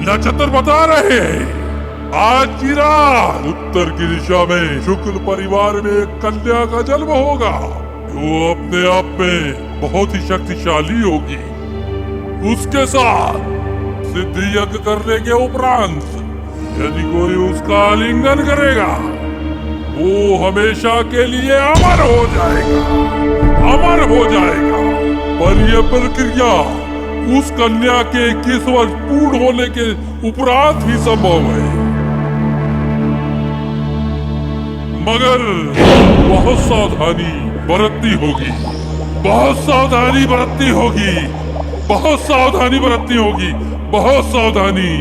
नक्षत्र बता रहे हैं आज की रात उत्तर की दिशा में शुक्ल परिवार में एक कन्या का जन्म होगा जो अपने आप में बहुत ही शक्तिशाली होगी। उसके साथ सिद्धि यज्ञ करने के उपरांत यदि कोई उसका आलिंगन करेगा वो हमेशा के लिए अमर हो जाएगा, अमर हो जाएगा। पर यह प्रक्रिया उस कन्या के 21 वर्ष पूर्ण होने के उपरांत ही संभव है, मगर बहुत सावधानी बरतनी होगी, बहुत सावधानी बरतनी होगी, बहुत सावधानी बरतनी होगी, बहुत सावधानी।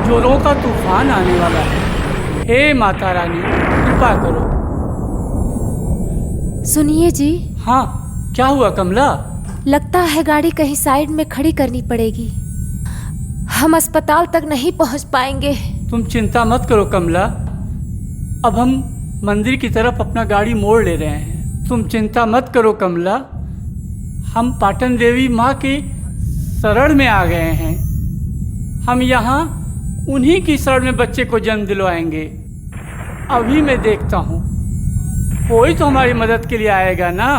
जोरों का तूफान आने वाला है। हे माता रानी कृपा करो। सुनिए जी। हाँ, क्या हुआ कमला? लगता है गाड़ी कहीं साइड में खड़ी करनी पड़ेगी, हम अस्पताल तक नहीं पहुंच पाएंगे। तुम चिंता मत करो कमला, अब हम मंदिर की तरफ अपना गाड़ी मोड़ ले रहे हैं। तुम चिंता मत करो कमला, हम पाटन देवी माँ के शरण में आ गए हैं। हम यहाँ उन्हीं की शरण में बच्चे को जन्म दिलवाएंगे। अभी मैं देखता हूँ कोई तो हमारी मदद के लिए आएगा ना।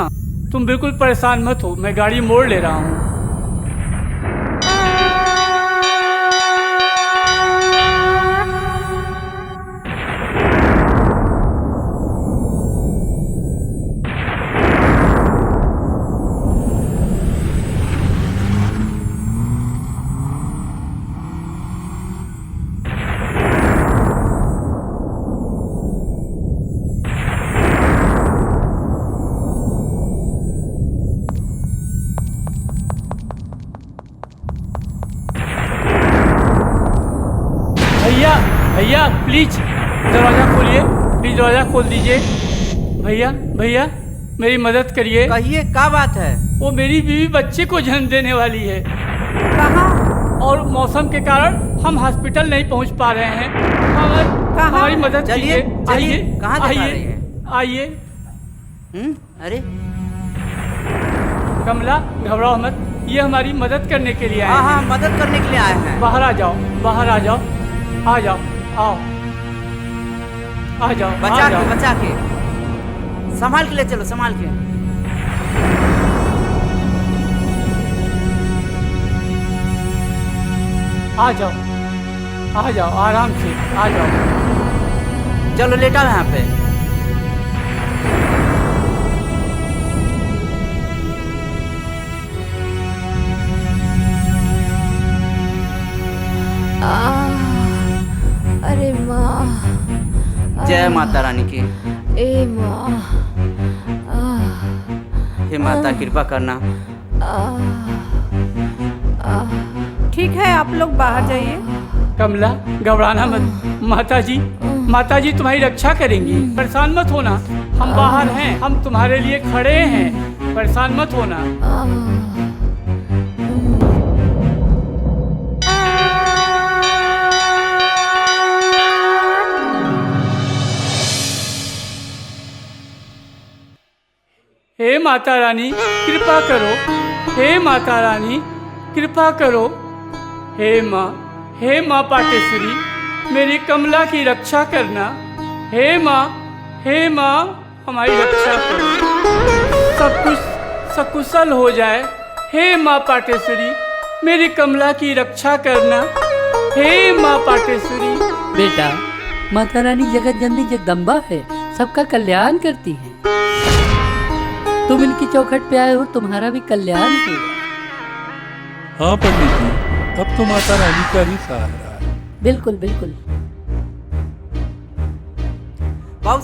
तुम बिल्कुल परेशान मत हो, मैं गाड़ी मोड़ ले रहा हूँ। भैया प्लीज दरवाजा खोलिए, प्लीज दरवाजा खोल दीजिए। भैया भैया मेरी मदद करिए। कहिए क्या बात है? वो मेरी बीवी बच्चे को जन्म देने वाली है। कहाँ? और मौसम के कारण हम हॉस्पिटल नहीं पहुंच पा रहे हैं। हमारी मदद कीजिए। आइए कहाँ आइए आइए। अरे कमला घबराओ मत, ये हमारी मदद करने के लिए आए हैं। हाँ मदद करने के लिए आए हैं। बाहर आ जाओ, बाहर आ जाओ, आ जाओ, आओ आ जाओ। बचा के संभाल के ले चलो, संभाल के। आ जाओ आराम से आ जाओ। चलो लेटा यहाँ पे। अरे माँ। जय माता रानी की। ए माँ। हे माता कृपा करना। ठीक है, आप लोग बाहर जाइए। कमला घबराना मत, माता जी तुम्हारी रक्षा करेंगी, परेशान मत होना। हम बाहर हैं, हम तुम्हारे लिए खड़े हैं, परेशान मत होना। हे माता रानी कृपा करो, हे माता रानी कृपा करो। हे माँ पाटेश्वरी मेरी कमला की रक्षा करना। हे माँ हमारी रक्षा करो, सब कुछ सकुशल हो जाए। हे माँ पाटेश्वरी मेरी कमला की रक्षा करना। हे माँ पाटेश्वरी। बेटा, माता रानी जगत जननी जगदम्बा है, सबका कल्याण करती है। तुम इनकी चौखट पे आए हो, तुम्हारा भी कल्याण होगा। हाँ पंडित जी, अब तो माता रानी का ही सहारा है। बिल्कुल बिल्कुल। बाबू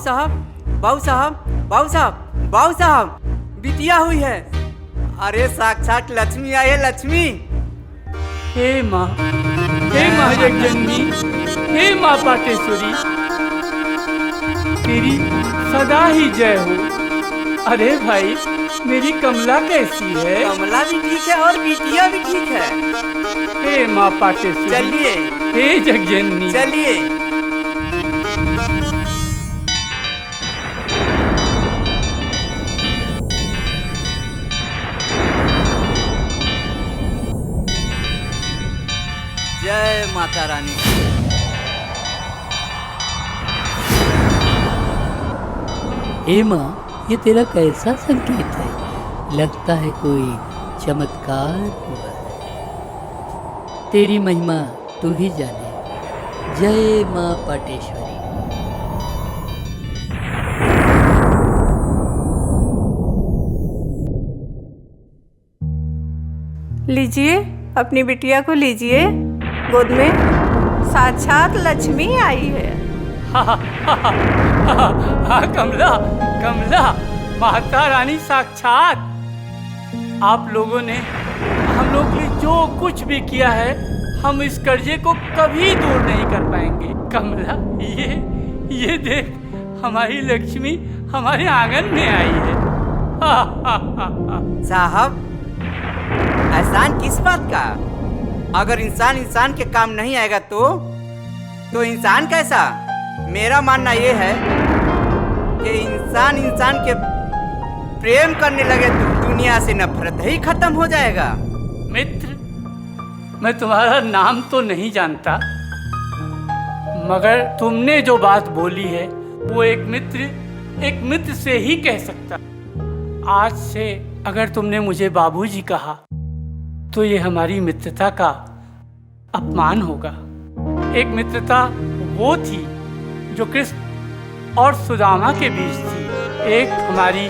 साहब बिटिया हुई है। अरे साक्षात लक्ष्मी आई है, लक्ष्मी। हे माँ जगजननी, हे माँ पाटेश्वरी, तेरी सदा ही जय हो। अरे भाई, मेरी कमला कैसी है? कमला भी ठीक है और बिटिया भी ठीक है। हे माँ पाटेश्वरी, चलिए हे जगजननी, चलिए। जय माता रानी। हे माँ, ये तेरा कैसा संकेत है? लगता है कोई चमत्कार हुआ है। तेरी महिमा तू ही जाने। जय माँ पाटेश्वरी। लीजिए, अपनी बिटिया को लीजिए गोद में। साक्षात लक्ष्मी आई है। हाँ कमला, माता रानी साक्षात। आप लोगों ने हम लोग के लिए जो कुछ भी किया है, हम इस कर्जे को कभी दूर नहीं कर पाएंगे। कमला, ये देख, हमारी लक्ष्मी हमारे आंगन में आई है। साहब, एहसान किस बात का? अगर इंसान के काम नहीं आएगा तो इंसान कैसा? मेरा मानना यह है कि इंसान के प्रेम करने लगे तो दुनिया से नफरत ही खत्म हो जाएगा। मित्र, मैं तुम्हारा नाम तो नहीं जानता, मगर तुमने जो बात बोली है वो एक मित्र से ही कह सकता। आज से अगर तुमने मुझे बाबूजी कहा तो ये हमारी मित्रता का अपमान होगा। एक मित्रता वो थी जो कृष्ण और सुदामा के बीच थी। एक हमारी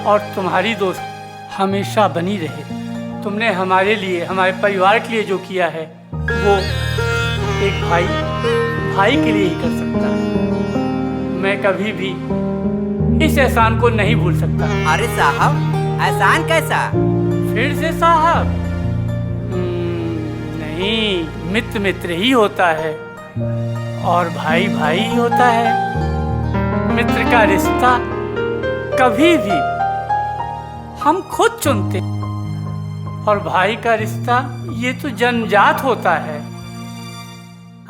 और तुम्हारी दोस्त हमेशा बनी रहे। तुमने हमारे लिए, हमारे परिवार के लिए जो किया है वो एक भाई के लिए ही कर सकता है। मैं कभी भी इस एहसान को नहीं भूल सकता। अरे साहब, एहसान कैसा? फिर से साहब? नहीं, मित्र ही होता है और भाई ही होता है। मित्र का रिश्ता कभी भी हम खुद चुनते, और भाई का रिश्ता ये तो जन्मजात होता है।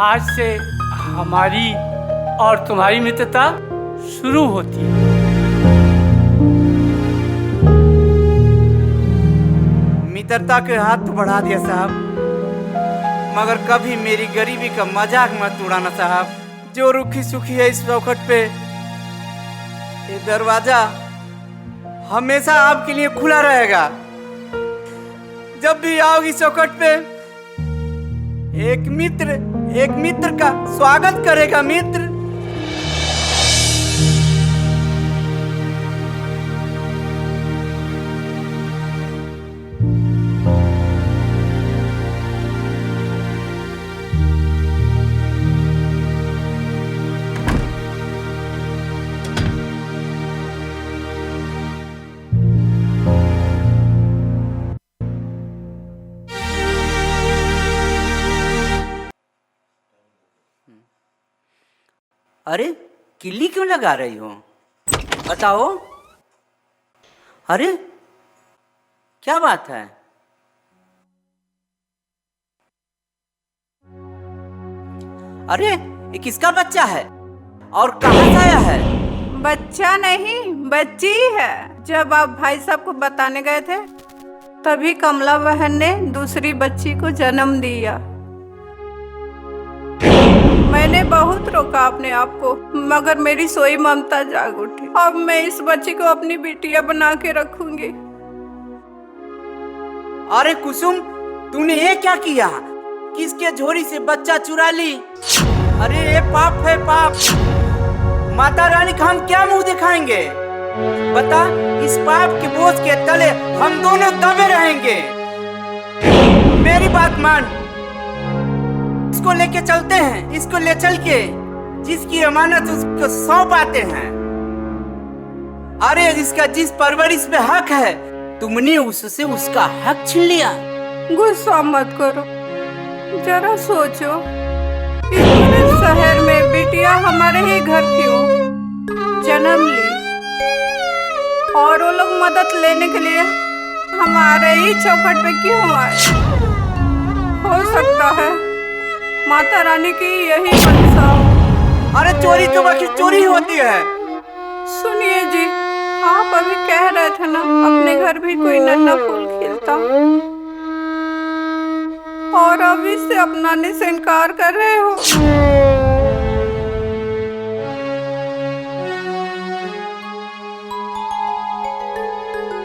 आज से हमारी और तुम्हारी मित्रता शुरू होती है। मित्रता के हाथ तो बढ़ा दिया साहब, मगर कभी मेरी गरीबी का मजाक मत उड़ाना साहब। जो रुखी सुखी है इस चौखट पे, ये दरवाजा हमेशा आपके लिए खुला रहेगा। जब भी आओगी चौखट पे, एक मित्र का स्वागत करेगा। मित्र, अरे किल्ली क्यों लगा रही हो? बताओ। अरे क्या बात है? अरे ये किसका बच्चा है और कहाँ से आया है? बच्चा नहीं, बच्ची है। जब आप भाई साहब को बताने गए थे तभी कमला बहन ने दूसरी बच्ची को जन्म दिया। मैंने बहुत रोका अपने आप को, मगर मेरी सोई ममता जाग उठी। अब मैं इस बच्ची को अपनी बिटिया बना के रखूंगी। अरे कुसुम, तूने ये क्या किया? किसके झोरी से बच्चा चुरा ली? अरे ये पाप है, पाप। माता रानी का हम क्या मुंह दिखाएंगे? बता, इस पाप के बोझ के तले हम दोनों दबे रहेंगे। मेरी बात मान, इसको लेके चलते हैं। इसको ले चल के जिसकी अमानत उसको सौंप आते हैं। अरे जिसका जिस परवरिश में हक है, तुमने उससे उसका हक छीन लिया। गुस्सा मत करो, जरा सोचो, इस पूरे शहर में बिटिया हमारे ही घर क्यों जन्म ली, और वो लोग मदद लेने के लिए हमारे ही चौखट पे क्यों आए? हो सकता है माता रानी की यही मंशा हो। अरे चोरी तो बाकी चोरी होती है। सुनिए जी, आप अभी कह रहे थे ना अपने घर भी कोई नन्हा फूल खिलता, और अभी से अपनाने से इनकार कर रहे हो।